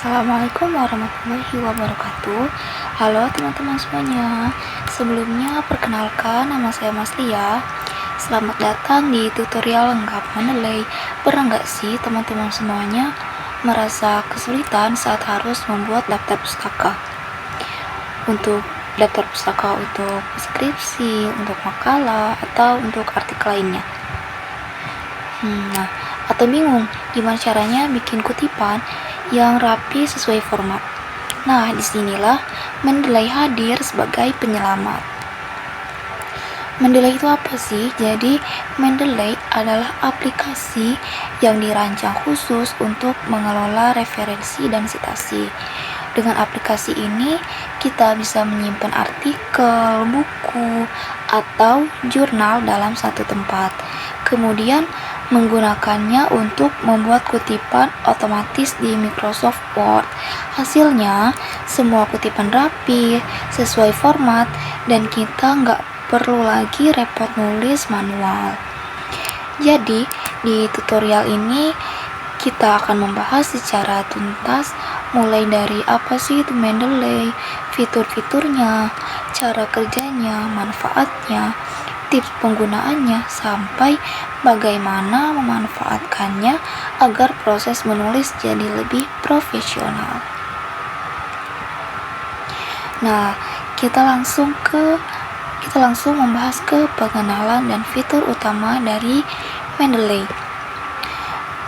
Assalamualaikum warahmatullahi wabarakatuh. Halo teman-teman semuanya. Sebelumnya perkenalkan, nama saya Mas Lia. Selamat datang di tutorial lengkap Mendeley. Pernah nggak sih teman-teman semuanya merasa kesulitan saat harus membuat daftar pustaka? Untuk daftar pustaka untuk skripsi, untuk makalah, atau untuk artikel lainnya. Atau bingung gimana caranya bikin kutipan yang rapi sesuai format. Nah, disinilah Mendeley hadir sebagai penyelamat. Mendeley itu apa sih? Jadi, Mendeley adalah aplikasi yang dirancang khusus untuk mengelola referensi dan citasi. Dengan aplikasi ini, kita bisa menyimpan artikel, buku, atau jurnal dalam satu tempat. Kemudian, menggunakannya untuk membuat kutipan otomatis di Microsoft Word. Hasilnya, semua kutipan rapi, sesuai format, dan kita nggak perlu lagi repot nulis manual. Jadi, di tutorial ini kita akan membahas secara tuntas mulai dari apa sih itu Mendeley, fitur-fiturnya, cara kerjanya, manfaatnya, tips penggunaannya, sampai bagaimana memanfaatkannya agar proses menulis jadi lebih profesional. Nah, kita langsung membahas ke pengenalan dan fitur utama dari Mendeley.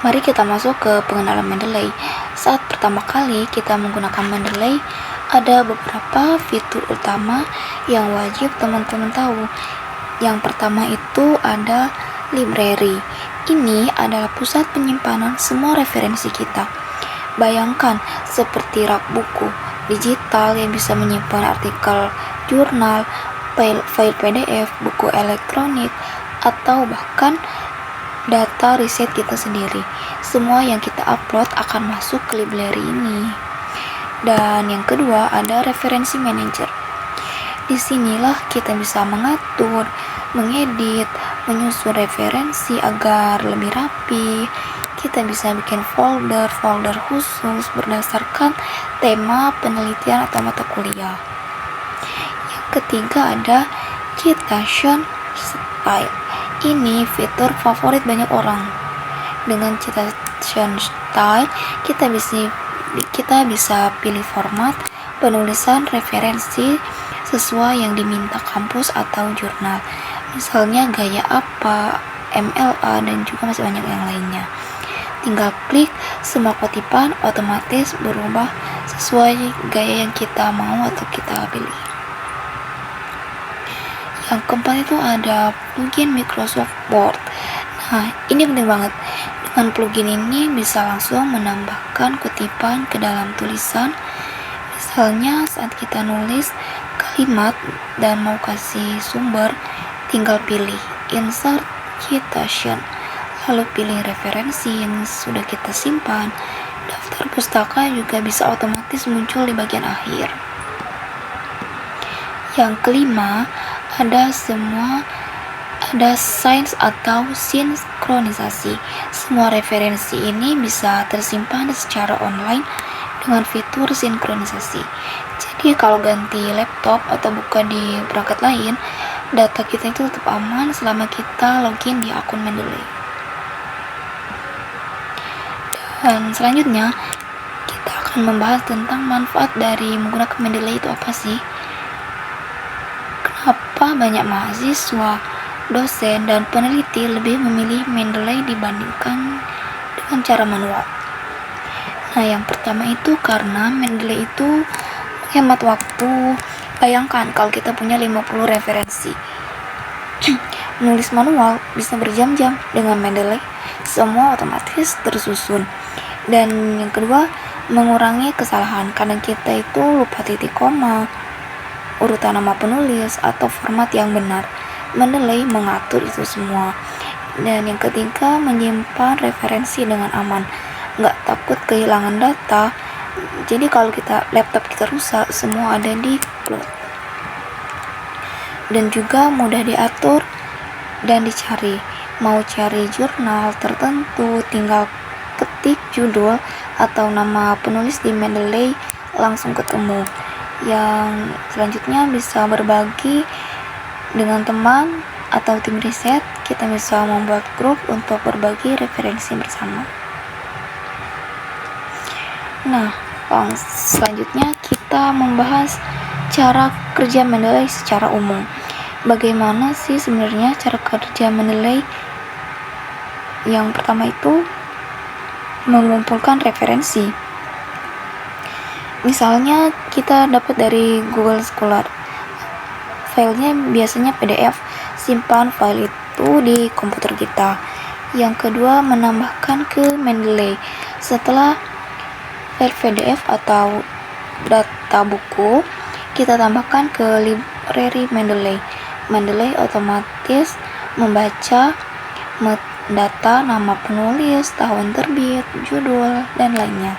Mari kita masuk ke pengenalan Mendeley. Saat pertama kali kita menggunakan Mendeley, ada beberapa fitur utama yang wajib teman-teman tahu. Yang pertama itu ada library. Ini adalah pusat penyimpanan semua referensi kita. Bayangkan seperti rak buku digital yang bisa menyimpan artikel jurnal, file PDF, buku elektronik, atau bahkan data riset kita sendiri. Semua yang kita upload akan masuk ke library ini. Dan yang kedua ada referensi manager. Disinilah kita bisa mengatur, mengedit, menyusun referensi agar lebih rapi. Kita bisa bikin folder khusus berdasarkan tema penelitian atau mata kuliah. Yang ketiga ada citation style. Ini fitur favorit banyak orang. Dengan citation style, kita bisa pilih format penulisan referensi sesuai yang diminta kampus atau jurnal. Misalnya gaya apa, MLA, dan juga masih banyak yang lainnya. Tinggal klik, semua kutipan otomatis berubah sesuai gaya yang kita mau atau kita pilih. Yang keempat itu ada plugin Microsoft Word. Nah, ini penting banget. Dengan plugin ini bisa langsung menambahkan kutipan ke dalam tulisan. Misalnya saat kita nulis kalimat dan mau kasih sumber, tinggal pilih insert citation, lalu pilih referensi yang sudah kita simpan. Daftar pustaka juga bisa otomatis muncul di bagian akhir. Yang kelima, ada sync atau sinkronisasi. Semua referensi ini bisa tersimpan secara online dengan fitur sinkronisasi. Jadi kalau ganti laptop atau buka di perangkat lain, data kita itu tetap aman selama kita login di akun Mendeley. Dan selanjutnya kita akan membahas tentang manfaat dari menggunakan Mendeley itu apa sih? Kenapa banyak mahasiswa, dosen, dan peneliti lebih memilih Mendeley dibandingkan dengan cara manual? Nah, yang pertama itu karena Mendeley itu hemat waktu. Bayangkan kalau kita punya 50 referensi. Menulis manual bisa berjam-jam. Dengan Mendeley, semua otomatis tersusun. Dan yang kedua, mengurangi kesalahan. Kadang kita itu lupa titik koma, urutan nama penulis, atau format yang benar. Mendeley mengatur itu semua. Dan yang ketiga, menyimpan referensi dengan aman. Nggak takut kehilangan data. Jadi kalau laptop kita rusak, semua ada di cloud. Dan juga mudah diatur dan dicari. Mau cari jurnal tertentu, tinggal mengetik judul atau nama penulis di Mendeley langsung ketemu. Yang selanjutnya bisa berbagi dengan teman atau tim riset. Kita bisa membuat grup untuk berbagi referensi bersama. Nah, selanjutnya kita membahas cara kerja Mendeley secara umum. Bagaimana sih sebenarnya cara kerja Mendeley? Yang pertama itu mengumpulkan referensi. Misalnya kita dapat dari Google Scholar. Filenya biasanya PDF. Simpan file itu di komputer kita. Yang kedua, menambahkan ke Mendeley. Setelah file PDF atau data buku, kita tambahkan ke library Mendeley. Mendeley otomatis membaca data nama penulis, tahun terbit, judul, dan lainnya.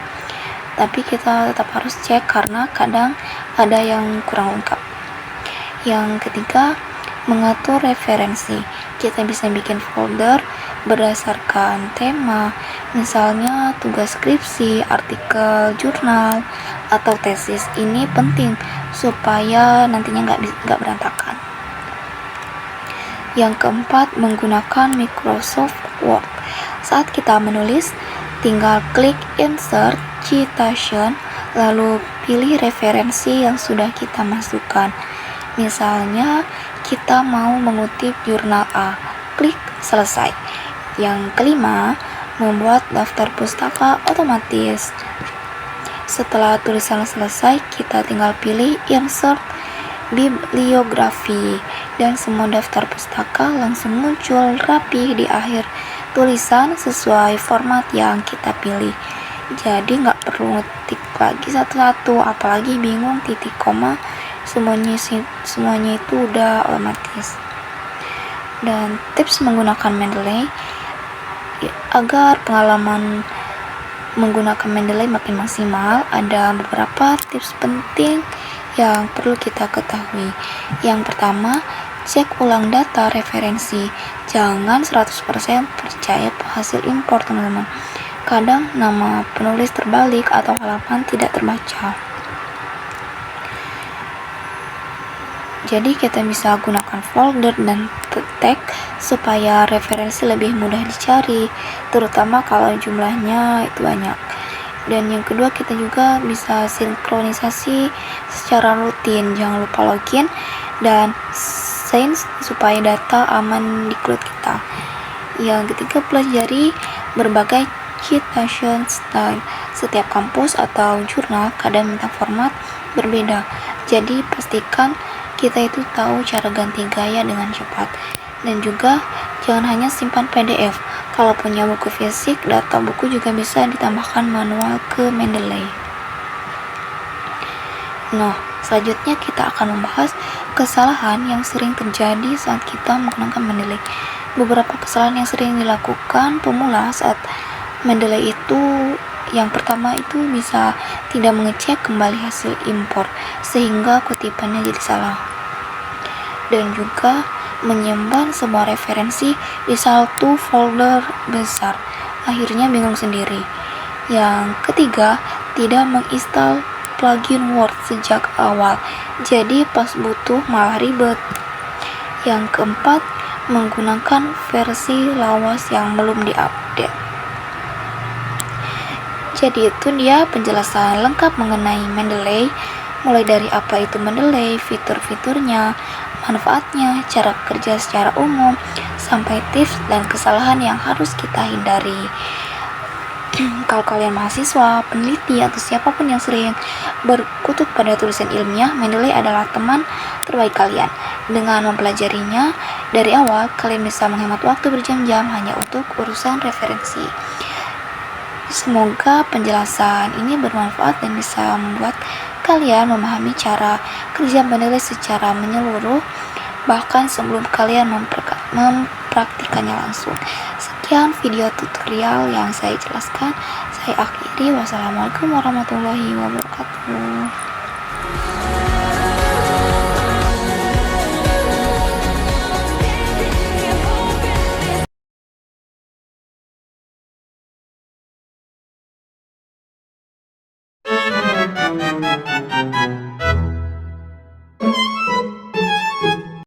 Tapi kita tetap harus cek karena kadang ada yang kurang lengkap. Yang ketiga, mengatur referensi. Kita bisa bikin folder berdasarkan tema, misalnya tugas skripsi, artikel jurnal, atau tesis. Ini penting supaya nantinya nggak berantakan. Yang keempat, menggunakan Microsoft Word. Saat kita menulis, tinggal klik Insert Citation, lalu pilih referensi yang sudah kita masukkan. Misalnya, kita mau mengutip jurnal A, klik Selesai. Yang kelima, membuat daftar pustaka otomatis. Setelah tulisan selesai, kita tinggal pilih Insert Bibliografi, dan semua daftar pustaka langsung muncul rapi di akhir tulisan sesuai format yang kita pilih. Jadi nggak perlu ngetik lagi satu-satu, apalagi bingung titik koma, semuanya itu udah otomatis. Dan tips menggunakan Mendeley agar pengalaman menggunakan Mendeley makin maksimal, ada beberapa tips penting yang perlu kita ketahui. Yang pertama, cek ulang data referensi. Jangan 100% percaya hasil impor, teman-teman. Kadang nama penulis terbalik atau halaman tidak terbaca. Jadi kita bisa gunakan folder dan tag supaya referensi lebih mudah dicari, terutama kalau jumlahnya itu banyak. Dan yang kedua, kita juga bisa sinkronisasi secara rutin. Jangan lupa login dan sign supaya data aman di cloud kita. Yang ketiga, pelajari berbagai citation style. Setiap kampus atau jurnal kadang minta format berbeda. Jadi pastikan kita itu tahu cara ganti gaya dengan cepat. Dan juga jangan hanya simpan PDF. Kalau punya buku fisik, data buku juga bisa ditambahkan manual ke Mendeley. Nah, selanjutnya kita akan membahas kesalahan yang sering terjadi saat kita menggunakan Mendeley. Beberapa kesalahan yang sering dilakukan pemula saat Mendeley itu, yang pertama itu bisa tidak mengecek kembali hasil impor, sehingga kutipannya jadi salah. Dan juga menyimpan semua referensi di satu folder besar, akhirnya bingung sendiri. Yang ketiga, tidak menginstal plugin Word sejak awal, jadi pas butuh malah ribet. Yang keempat, menggunakan versi lawas yang belum diupdate. Jadi itu dia penjelasan lengkap mengenai Mendeley, mulai dari apa itu Mendeley, fitur-fiturnya, manfaatnya, cara kerja secara umum, sampai tips dan kesalahan yang harus kita hindari. Kalau kalian mahasiswa, peneliti, atau siapapun yang sering berkutat pada tulisan ilmiah, Mendeley adalah teman terbaik kalian. Dengan mempelajarinya dari awal, kalian bisa menghemat waktu berjam-jam hanya untuk urusan referensi. Semoga penjelasan ini bermanfaat dan bisa membuat kalian memahami cara kerja Mendeley secara menyeluruh, bahkan sebelum kalian mempraktikannya langsung. Sekian video tutorial yang saya jelaskan. Saya akhiri. Wassalamualaikum warahmatullahi wabarakatuh.